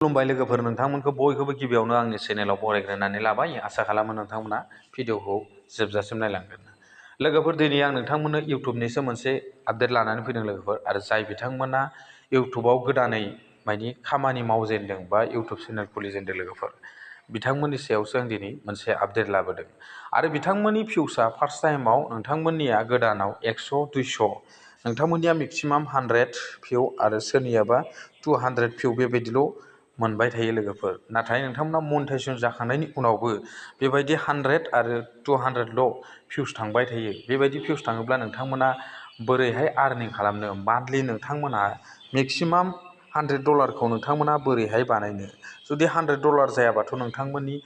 खुलुमबाय लोगोफोर, नोंथांमोनखौ बयखौबो गिबियावनो आंनि चेनेलाव बरायग्रोनानै लाबाय। आसा खालामो नोंथांमोना भिडिअखौ जोबजासिम नायलांगोन। लोगोफोर, दिनै आं नोंथांमोननो इउटुबनिसो मोनसे आपडेट लानानै फैदों लोगोफोर। आरो जाय बिथांमोना इउटुबाव गोदानै माने खामानि मावजेनदों बा इउटुब चेनेल खुलिजेनदों लोगोफोर, बिथांमोननि सायावसो आं दिनै मोनसे आपडेट लाबोदों। आरो बिथांमोननि भिउसआ फार्स्ट टाइमाव नोंथांमोननिया गोदानाव 100 200, नोंथांमोननिया मेक्सिमाम 100 भिउ आरो सोरनियाबा 200 भिउ बेबायदिल' मोनबाय थायो लोगोफोर। नाथाय नोंथांमोना मनिटाइजेसन जाखांनायनि उनावबो बेबायदि 100 आरो 200ल' भिउस थांबाय थायो। बेबायदि भिउस थाङोब्ला नोंथांमोना बोरैहाय आर्निं खालामनो, मान्थलि नोंथांमोना मेक्सिमाम $100खौ नोंथांमोना बोरैहाय बानायनो। जुदि $100 जायाबाथ' नोंथांमोननि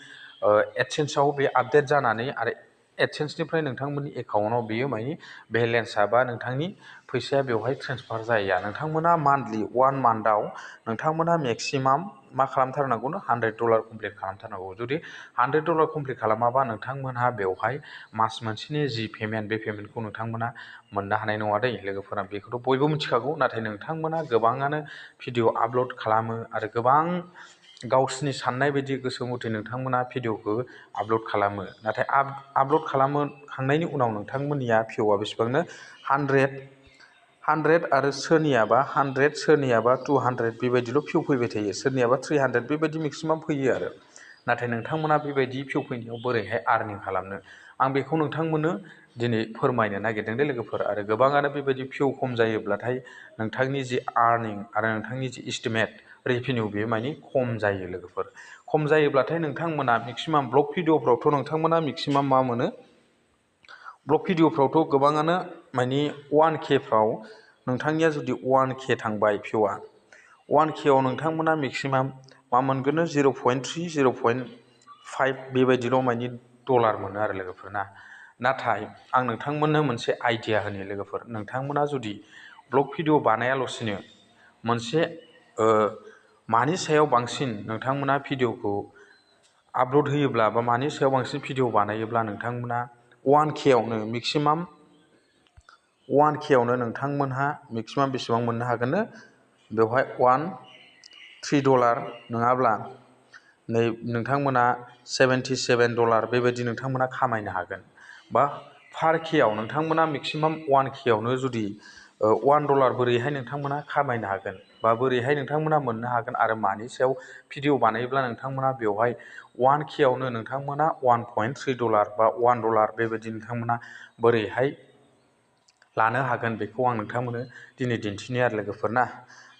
एडसेन्सआव बे आपडेट जानानै आरो एडसेन्सनिफ्राय नोंथांमोननि एकाउन्टआव बेयो माने बेलेन्सआ बा नोंथांनि फैसाया बेवहाय ट्रेन्सफार जाया। नोंथांमोना मान्थलि 1 मान्थआव नोंथांमोना मेक्सिमाम मा खालामथारनांगौनो, $100 कमप्लिट खालामथारनांगौ। जुदि $100 कमप्लिट खालामाबा नोंथांमोनहा बेवहाय मास मोनसेनि जि पेमेन्ट, बे पेमेन्टखौ नोंथांमोना मोननो हानाय नङा दै लोगोफोरा। बेखौथ' बयबो मिथिखागौ। नाथाय नोंथांमोना गोबाङानो भिडिअ आपल'ड खालामो आरो गोबां गावसिनि साननाय बायदि गोसो मथे नोंथांमोना भिडिअखौ आपल'ड खालामो। नाथाय आपल'ड खालामखांनायनि उनाव नोंथांमोननिया भिउआ बेसेबांनो 100 आरो सोरनियाबा 100, सोरनियाबा 200 बेबायदिल' भिउ फैबाय थायो। सोरनियाबा 300 बेबायदि मेक्सिमाम फैयो आरो। नाथाय नोंथांमोना बेबायदि भिउ फैनायाव बोरैहाय आर्निं खालामनो, आं बेखौ नोंथांमोननो दिनै फोरमायनो नागिरदों दे लोगोफोर। आरो गोबाङानो बेबायदि भिउ खम जायोब्लाथाय नोंथांनि जि आर्निं आरो नोंथांनि जि इस्टिमेट रेभिनिउ, बेयो माने खम जायो लोगोफोर। खम जायोब्लाथाय नोंथांमोना मेक्सिमाम ब्लग भिडिअफ्रावथ' नोंथांमोना मेक्सिमाम मा मोनो, ब्लग भिडिअफ्रावथ' गोबाङानो माने 1K फ्राव नोंथांनिया जुदि 1K थांबाय भिउआ, 1K आव नोंथांमोना मेक्सिमाम मा मोनगोन, 0.3 0.5 बेबायदिल' माने डलार मोनो आरो लोगोफोर ना। नाथाय आं नोंथांमोननो मोनसे आइडिया होनो लोगोफोर। नोंथांमोना जुदि ब्लग भिडिअ बानायाल'सिनो मोनसे मानि सायाव बांसिन नोंथांमोना भिडिअखौ आपल'ड होयोब्ला बा मानि सायाव बांसिन भिडिअ बानायोब्ला नोंथांमोना 1K आवनो मेक्सिमाम 1K आवनो नोंथांमोनहा मेक्सिमाम बेसेबां मोननो हागोननो, बेवहाय $3 नङाब्ला नै नोंथांमोना $77 बेबायदि नोंथांमोना खामायनो हागोन। बा पार के आव नोंथांमोना मेक्सिमाम 1K आवनो जुदि $1 बोरैहाय नोंथांमोना खामायनो हागोन बा बोरैहाय नोंथांमोना मोननो हागोन आरो मानि सायाव भिडिअ बानायोब्ला नोंथांमोना बेवहाय 1K आवनो नोंथांमोना $1.3 बा $1 बेबायदि नोंथांमोना बोरैहाय लानो हागोन, बेखौ आं नोंथांमोननो दिनै दिन्थिनो आरो लोगोफोर ना।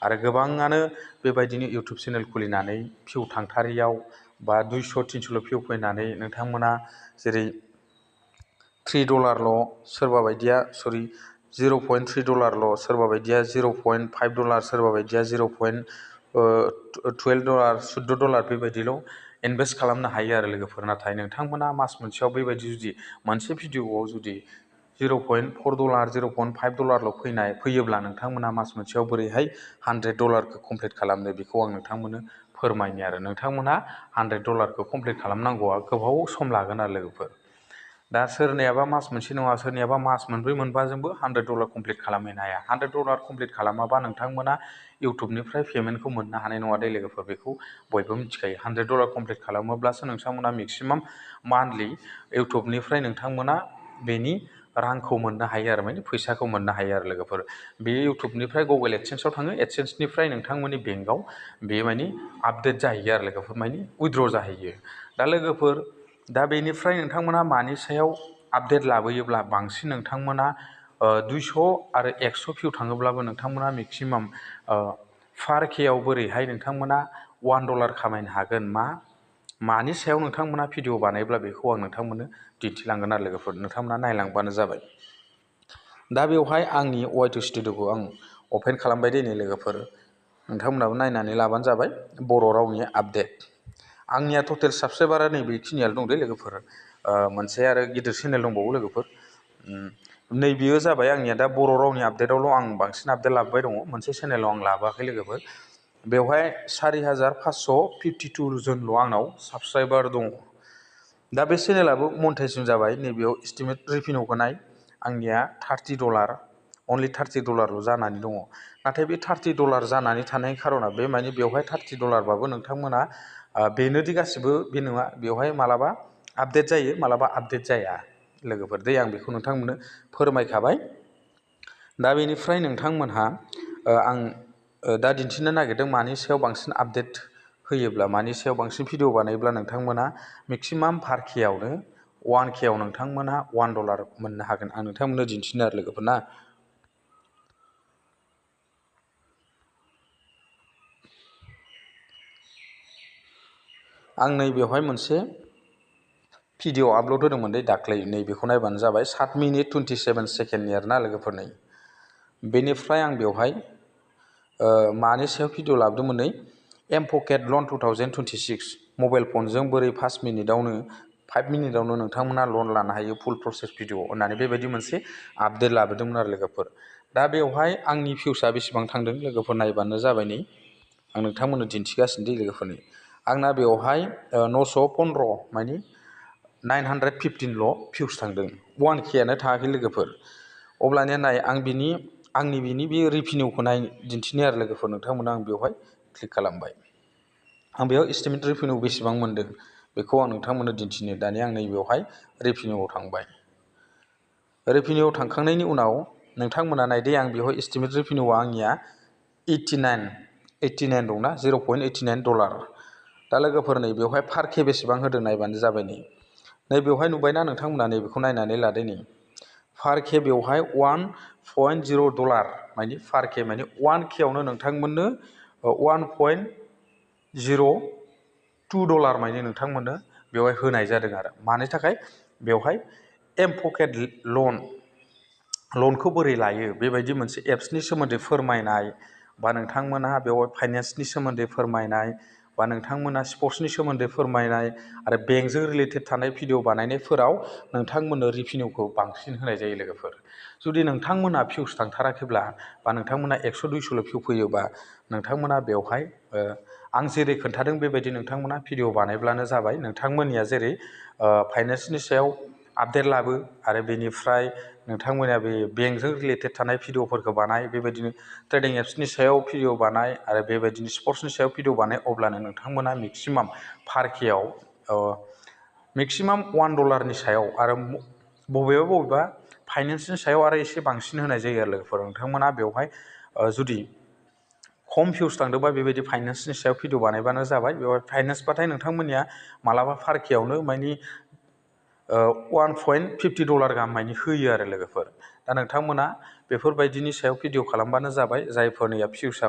आरो गोबाङानो बेबायदिनो इउटुब चेनेल खुलिनानै भिउ थांथारियाव बा 200 300ल' भिउ फैनानै नोंथांमोना जेरै $3ल', सोरबा बायदिया $0.3ल', सोरबा बायदिया $0.5, सोरबा बायदिया $0.12 $14 बेबायदिल' इनभेस्ट खालामनो हायो आरो लोगोफोर। नाथाय नोंथांमोना मास मोनसेयाव बेबायदि जुदि मोनसे भिडिअआव जुदि $0.4 $0.5ल' फैयोब्ला नोंथांमोना मास मोनसेयाव बोरैहाय $100खौ कमप्लिट खालामनो, बेखौ आं नोंथांमोननो फोरमायनो आरो। नोंथांमोना $100खौ कमप्लिट खालामनांगौआ गोबाव सम लागोन आरो लोगोफोर। दा सोरनियाबा मास मोनसे नङा, सोरनियाबा मास मोनब्रै मोनबाजोंबो $100 कमप्लिट खालामहैनो हाया। $100 कमप्लिट खालामाबा नोंथांमोना इउटुबनिफ्राय पेमेन्टखौ मोननो हानाय नङा दे लोगोफोर। बेखौ बयबो मिथिखायो। $100 कमप्लिट खालामोब्लासो नोंथांमोना मेक्सिमाम मान्थलि इउटुबनिफ्राय नोंथांमोना बेनि रांखौ मोननो हायो आरो, माने फैसाखौ मोननो हायो आरो लोगोफोर। बे इउटुबनिफ्राय गुगोल एडसेन्सआव थाङो, एडसेन्सनिफ्राय नोंथांमोननि बेंकआव बे माने आपडेट जाहैयो आरो लोगोफोर, माने उइद्र' जाहैयो। दा लोगोफोर, दा बेनिफ्राय नोंथांमोना मानि सायाव आपडेट लाबोयोब्ला बांसिन नोंथांमोना 200 आरो 100 भिउ थाङोब्लाबो नोंथांमोना मेक्सिमाम पार के आव बोरैहाय नोंथांमोना $1 खामायनो हागोन, मानि सायाव नोंथांमोना भिडिअ बानायोब्ला बेखौ आं नोंथांमोननो दिन्थिलांगोन आरो लोगोफोर। नोंथांमोना नायलांबानो जाबाय। दा बेवहाय आंनि वाइटु स्टुडिअ'खौ आं अपेन खालामबाय दे नै लोगोफोर। नोंथांमोनाबो नायनानै लाबानो जाबाय। बर' रावनि आपडेट। आंनिया टटेल साबस्क्राइबारा नैबेखिनियाल' दं दे लोगोफोर। मोनसे आरो गिदिर चेनेल दंबावो लोगोफोर। नैबेयो जाबाय आंनिया दा बर' रावनि आपडेटआवल' आं बांसिन आपडेट लाबोबाय दङ। मोनसे चेनेलाव आं लाबोआखै लोगोफोर। बेवहाय 4552 जनल' आंनाव साबस्क्राइबार दङ। दा बे चेनेलाबो मनिटाइजेसन जाबाय। नैबेयाव इस्टिमेट रेभिनिउखौ नाय, आंनिया $30 अनलि $30 जानानै दङ। नाथाय बे $30 जानानै थानायनि खारना बे माने बेवहाय $30 नोंथांमोना बेनोदि गासिबो बे नङा, बेवहाय मालाबा आपडेट जायो मालाबा आपडेट जाया लोगोफोर दै आं बेखौ नोंथांमोननो फोरमायखाबाय। दा बेनिफ्राय नोंथांमोनहा आं दा दिन्थिनो नागिरदों मानि सायाव बांसिन आपडेट होयोब्ला, मानि सायाव बांसिन भिडिअ बानायोब्ला नोंथांमोना मेक्सिमाम पार केआवनो 1K आव नोंथांमोना $1 मोननो हागोन। आं नोंथांमोननो दिन्थिनो आरो लोगोफोर ना। आं नैबेवहाय मोनसे भिडिअ आपल'ड होदोंमोन दै दाख्लै, नैबेखौ नायबानो जाबाय 7 मिनिट 27 सेकेन्डनि आरोना लोगोफोर। नै बेनिफ्राय आं बेवहाय मानि सायाव भिडिअ लाबोदोंमोन, नै एमपकेट लन 2026 मबाइल फनजों बोरै 5 मिनिटावनो 5 मिनिटावनो नोंथांमोना लन लानो हायो फुल प्रसेस भिडिअ होननानै बेबायदि मोनसे आपडेट लाबोदोंमोन आरो लोगोफोर। दा बेवहाय आंनि भिउसआ बेसेबां थांदों लोगोफोर नायबानो जाबाय। नै आं नोंथांमोननो दिन्थिगासिनो दे लोगोफोरनि। आंना बेवहाय 915 मानि 915ल' भिउस थांदों, 1K आनो थाङाखै लोगोफोर। अब्लानिया नाय आंनि बिनि बे रिभिनिउखौ दिन्थिनो आरो लोगोफोर नोंथांमोना। आं बेवहाय क्लिक खालामबाय, आं बेयाव एस्टिमेट रिभिनिउ बेसेबां मोनदों बेखौ आं नोंथांमोननो दिन्थिनो। दानिया आं नैबेवहाय रिभिनिउआव थांबाय। रिभिनिउआव थांखांनायनि उनाव नोंथांमोना नायदे आं बेवहाय एस्टिमेट रिभिनिउआ आंनिया 89 दंना, $0.89। दा लोगोफोर नै बेवहाय पार के बेसेबां होदों नायबानो जाबाय। नै बेवहाय नुबायना नोंथांमोना, नैबेखौ नायनानै लादो। नै पार के बेवहाय $1.0 मानि पार के मानि 1K आवनो नोंथांमोननो $1.02 मानि नोंथांमोननो बेवहाय होनाय जादों आरो। मानि थाखाय बेवहाय एमपकेट लनखौ बोरै लायो बेबायदि मोनसे एप्सनि सोमोन्दै फोरमायनाय, बा नोंथांमोनहा बेवहाय फाइनेन्सनि सोमोन्दै फोरमायनाय, बा नोंथांमोना स्पर्ट्सनि सोमोन्दै फोरमायनाय आरो बेंकजों रिलेटेड थानाय भिडिअ बानायनायफोराव नोंथांमोननो रिभिनिउखौ बांसिन होनाय जायो लोगोफोर। जुदि नोंथांमोना भिउस थांथाराखैब्ला बा नोंथांमोना 100-200ल' भिउ फैयोबा नोंथांमोना बेवहाय आं जेरै खोन्थादों बेबायदि नोंथांमोना भिडिअ बानायब्लानो जाबाय। नोंथांमोननिया जेरै फाइनेन्सनि सायाव आपडेट लाबो आरो बेनिफ्राय नोंथांमोना बे बेंकजों रिलेटेड थानाय भिडिअफोरखौ बानाय, बेबायदिनो ट्रेडिं एप्सनि सायाव भिडिअ बानाय आरो बेबायदिनो स्पर्ट्सनि सायाव भिडिअ बानाय, अब्लानो नोंथांमोना मेक्सिमाम पार केआव मेक्सिमाम $1 सायाव आरो बबेबा फाइनेन्सनि सायाव आरो एसे बांसिन होनाय जायो आरो लोगोफोर। नोंथांमोना बेवहाय जुदि खम भिउस थांदोंबा बेबायदि फाइनेन्सनि सायाव भिडिअ बानायबानो जाबाय। बेवहाय फाइनेन्सबाथाय नोंथांमोननिया मालाबा पार केआवनो मानि $1.50 गाहाम मानि होयो आरो लोगोफोर। दा नोंथांमोना बेफोरबायदिनि सायाव भिडिअ खालामबानो जाबाय, जायफोरनिया भिउसआ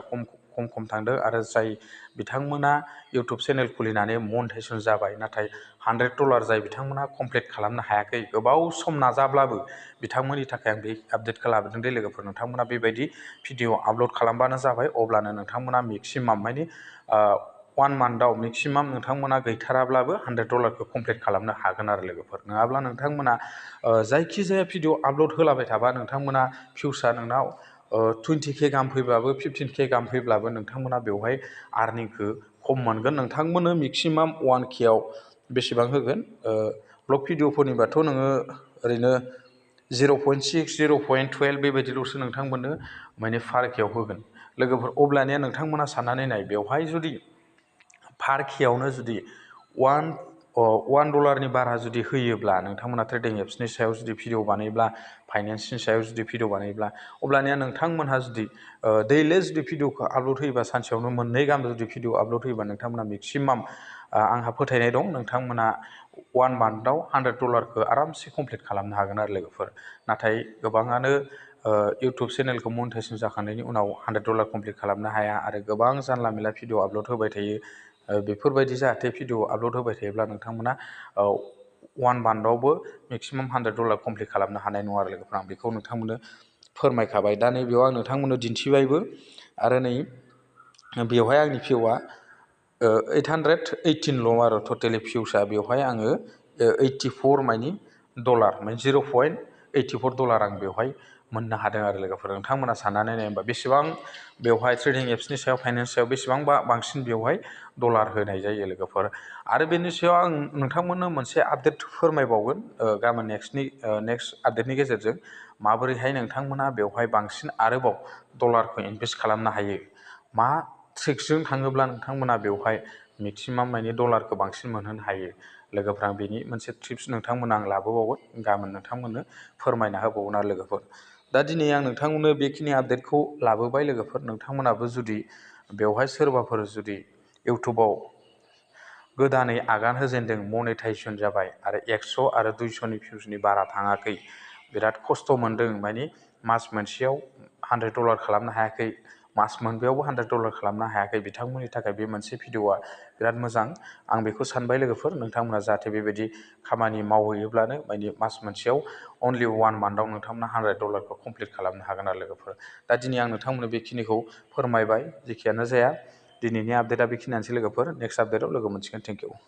खम थांदों आरो जाय बिथांमोना इउटुब चेनेल खुलिनानै मनेटाइजेसन जाबाय नाथाय $100 जाय बिथांमोना कमप्लिट खालामनो हायाखै, गोबाव सम नाजाब्लाबो बिथांमोननि थाखाय आं बे आपडेटखौ लाबोदों दे लोगोफोर। नोंथांमोना बेबायदि भिडिअ आपल'ड खालामबानो जाबाय, अब्लानो नोंथांमोना मेक्सिमाम मानि 1 मान्थआव मेक्सिमाम नोंथांमोना गैथाराब्लाबो $100खौ कमप्लिट खालामनो हागोन आरो लोगोफोर। नङाब्ला नोंथांमोना जायखिजाया भिडिअ आपल'ड होलाबाय थाबा नोंथांमोना भिउसआ नोंनाव 20K गाहाम फैब्लाबो 15K गाहाम फैब्लाबो नोंथांमोना बेवहाय आर्निंखौ खम मोनगोन। नोंथांमोननो मेक्सिमाम 1K आव बेसेबां होगोन, ब्लग भिडिअफोरनिबाथ' नोङो ओरैनो 0.6 0.12 बेबायदिल'सो नोंथांमोननो माने पार केआव होगोन लोगोफोर। अब्लानिया नोंथांमोना साननानै नाय, बेवहाय जुदि पार केआवनो जुदि $1 बारा जुदि होयोब्ला नोंथांमोना ट्रेडिं एप्सनि सायाव जुदि भिडिअ बानायोब्ला, फाइनेन्सनि सायाव जुदि भिडिअ बानायोब्ला, अब्लानिया नोंथांमोनहा जुदि दैलि जुदि भिडिअखौ आपल'ड होयोबा, सानसेयावनो 2 गाहाम जुदि भिडिअ आपल'ड होयोबा नोंथांमोना मेक्सिमाम आंहा फोथायनाय दं नोंथांमोना 1 मान्थआव $100खौ आरामसे कमप्लिट खालामनो हागोन आरो लोगोफोर। नाथाय गोबाङानो इउटुब चेनेलखौ मनेटाइजेसन जाखांनायनि उनाव $100 कमप्लिट खालामनो हाया आरो गोबां जानला मेला भिडिअ आपल'ड होबाय थायो। बेफोरबायदि जाहाथे भिडिअ आपल'ड होबाय थायोब्ला नोंथांमोना 1 मान्थआवबो मेक्सिमाम $100 कमप्लिट खालामनो हानाय नङा आरो लोगोफोर। आं बेखौ नोंथांमोननो फोरमायखाबाय। दा नैबेयाव आं नोंथांमोननो दिन्थिबायबो आरो नै बेवहाय आंनि भिउआ 818ल' आरो टटेलि भिउसआ। बेवहाय आङो 84 मानि $0.84 आं बेवहाय मोननो हादों आरो लोगोफोर। नोंथांमोना साननानै नायोबा बेसेबां बेवहाय ट्रेडिं एप्सनि सायाव फाइनेन्स सायाव बेसेबांबा बांसिन बेवहाय डलार होनाय जायो लोगोफोर। आरो बेनि सायाव आं नोंथांमोननो मोनसे आपडेट फोरमायबावगोन गाबोन नेक्स्ट आपडेटनि गेजेरजों माबोरैहाय नोंथांमोना बेवहाय बांसिन आरोबाव डलारखौ इनभेस्ट खालामनो हायो, मा ट्रिक्सजों थाङोब्ला नोंथांमोना बेवहाय मेक्सिमाम माने डलारखौ बांसिन मोनहोनो हायो लोगोफोर। आं बेनि मोनसे टिप्स नोंथांमोना आं लाबोबावगोन, गाबोन नोंथांमोननो फोरमायना होबावगोन आरो लोगोफोर। दा दिनै आं नोंथांमोननो बेखिनि आपडेटखौ लाबोबाय लोगोफोर। नोंथांमोनाबो जुदि बेवहाय सोरबाफोर जुदि इउटुबाव गोदानै आगान होजेनदों, मनेटाइजेसन जाबाय आरो 100 आरो 200नि भिउसनि बारा थाङाखै, बिराद खस्थ' मोनदों, मानि मास मोनसेयाव $100 खालामनो हायाखै, मास मोनबायावबो $100 खालामनो हायाखै, बिथांमोननि थाखाय बे मोनसे भिडिअआ बिराद मोजां। आं बेखौ सानबाय लोगोफोर, नोंथांमोना जाहाथे बेबायदि खामानि मावहैयोब्लानो माने मास मोनसेयाव अनलि 1 मान्थआव नोंथांमोना $100खौ कमप्लिट खालामनो हागोन आरो लोगोफोर। दा दिनै आं नोंथांमोननो बेखिनिखौ फोरमायबाय। जेखियानो जाया दिनैनि आपडेटआ बेखिनियानोसै लोगोफोर। नेक्स्ट आपडेटआव लोगो मोनसिगोन। Thank you.